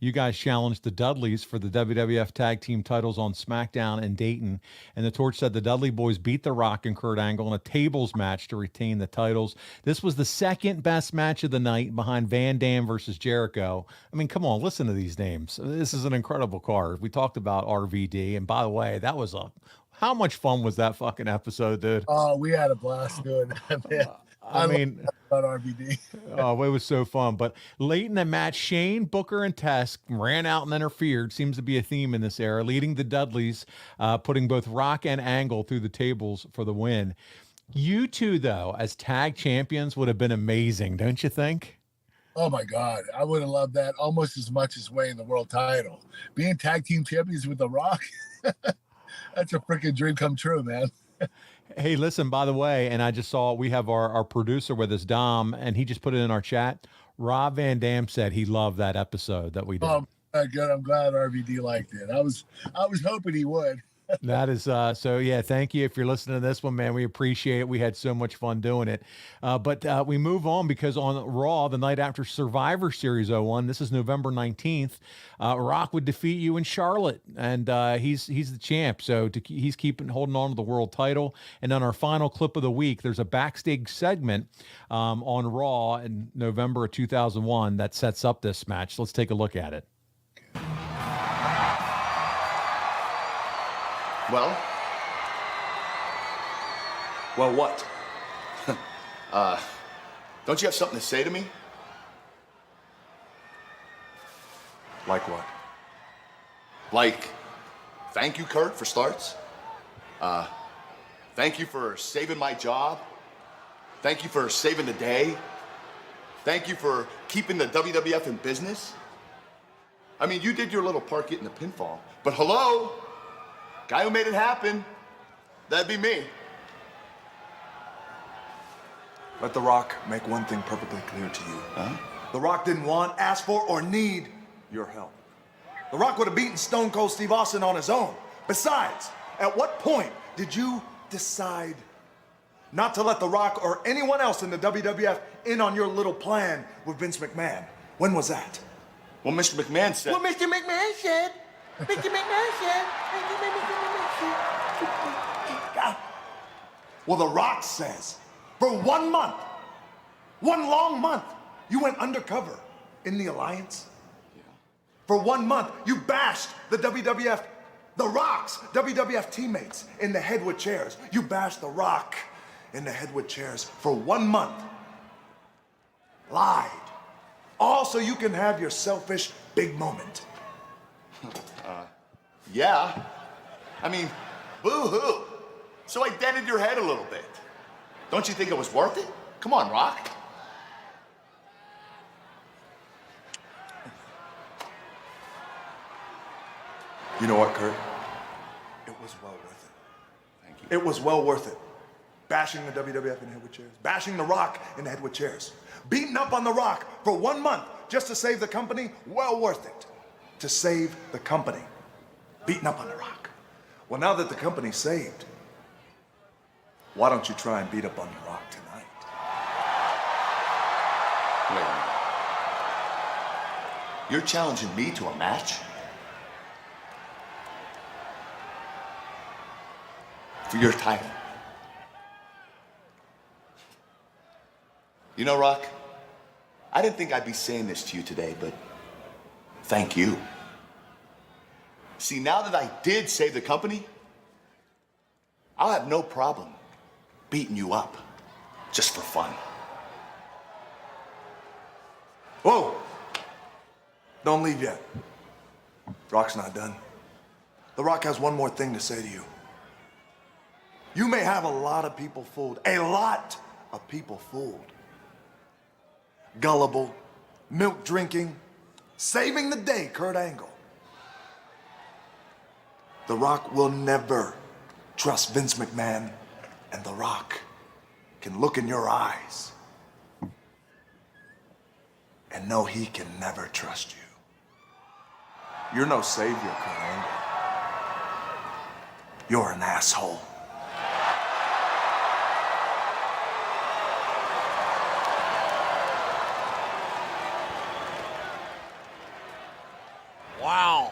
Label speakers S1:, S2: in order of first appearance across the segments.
S1: You guys challenged the Dudleys for the WWF Tag Team titles on SmackDown in Dayton. And the Torch said the Dudley Boys beat The Rock and Kurt Angle in a tables match to retain the titles. This was the second best match of the night behind Van Dam versus Jericho. I mean, come on, listen to these names. This is an incredible card. We talked about RVD. And by the way, that was how much fun was that fucking episode, dude?
S2: Oh, we had a blast doing that, man.
S1: I mean,
S2: about RVD.
S1: Oh, it was so fun. But late in the match, Shane, Booker, and Test ran out and interfered. Seems to be a theme in this era, leading the Dudleys, putting both Rock and Angle through the tables for the win. You two, though, as tag champions would have been amazing, don't you think?
S2: Oh, my God. I would have loved that almost as much as winning the world title. Being tag team champions with The Rock, that's a freaking dream come true, man.
S1: Hey, listen, by the way, and I just saw we have our producer with us, Dom, and he just put it in our chat. Rob Van Dam said he loved that episode that we did.
S2: Oh, good. I'm glad RVD liked it. I was hoping he would.
S1: That is so yeah, thank you if you're listening to this one, man. We appreciate it. We had so much fun doing it. But we move on because on Raw the night after Survivor Series 01, this is November 19th, Rock would defeat you in Charlotte, and he's the champ, so he's holding on to the world title. And on our final clip of the week, there's a backstage segment on Raw in November of 2001 that sets up this match. Let's take a look at it.
S3: Well, what? Don't you have something to say to me?
S4: Like what?
S3: Like, thank you, Kurt, for starts. Thank you for saving my job. Thank you for saving the day. Thank you for keeping the WWF in business. I mean, you did your little part getting the pinfall, but hello? Guy who made it happen, that'd be me.
S4: Let The Rock make one thing perfectly clear to you.
S3: Huh?
S4: The Rock didn't want, ask for, or need your help. The Rock would have beaten Stone Cold Steve Austin on his own. Besides, at what point did you decide not to let The Rock or anyone else in the WWF in on your little plan with Vince McMahon? When was that?
S3: Well, Mr. McMahon said...
S4: Well, Mr. McMahon said... Well, The Rock says, for 1 month, one long month, you went undercover in the Alliance.
S3: Yeah.
S4: For 1 month, you bashed the WWF, The Rock's WWF teammates in the head with chairs. You bashed The Rock in the head with chairs for 1 month. Lied. All so you can have your selfish big moment.
S3: Yeah. I mean, boo-hoo. So I dented your head a little bit. Don't you think it was worth it? Come on, Rock.
S4: You know what, Kurt? It was well worth it.
S3: Thank you.
S4: It was well worth it. Bashing the WWF in the head with chairs. Bashing The Rock in the head with chairs. Beating up on The Rock for 1 month just to save the company, well worth it. To save the company. Beating up on The Rock. Well, now that the company's saved, why don't you try and beat up on The Rock tonight?
S3: Wait a minute. You're challenging me to a match? For your title? You know, Rock, I didn't think I'd be saying this to you today, but thank you. See, now that I did save the company, I'll have no problem beating you up just for fun.
S4: Whoa! Don't leave yet. Rock's not done. The Rock has one more thing to say to you. You may have a lot of people fooled. A lot of people fooled. Gullible, milk drinking, saving the day Kurt Angle. The Rock will never trust Vince McMahon, and The Rock can look in your eyes and know he can never trust you. You're no savior, Kurt Angle. You're an asshole.
S5: Wow.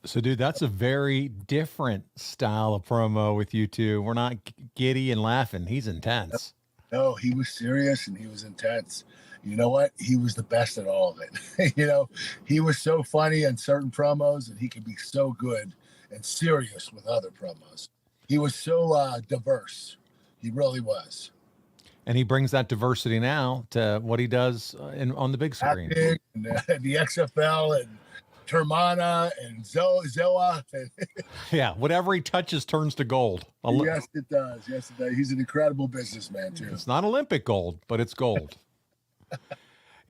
S1: So, dude, that's a very different style of promo with you two. We're not giddy and laughing. He's intense.
S2: No, he was serious and he was intense. You know what? He was the best at all of it. You know, he was so funny on certain promos and he could be so good and serious with other promos. He was so diverse. He really was.
S1: And he brings that diversity now to what he does on the big screen.
S2: Acting and, the XFL and Termana and Zoa.
S1: Yeah, whatever he touches turns to gold.
S2: Yes, it does. Yes, it does. He's an incredible businessman, too.
S1: It's not Olympic gold, but it's gold.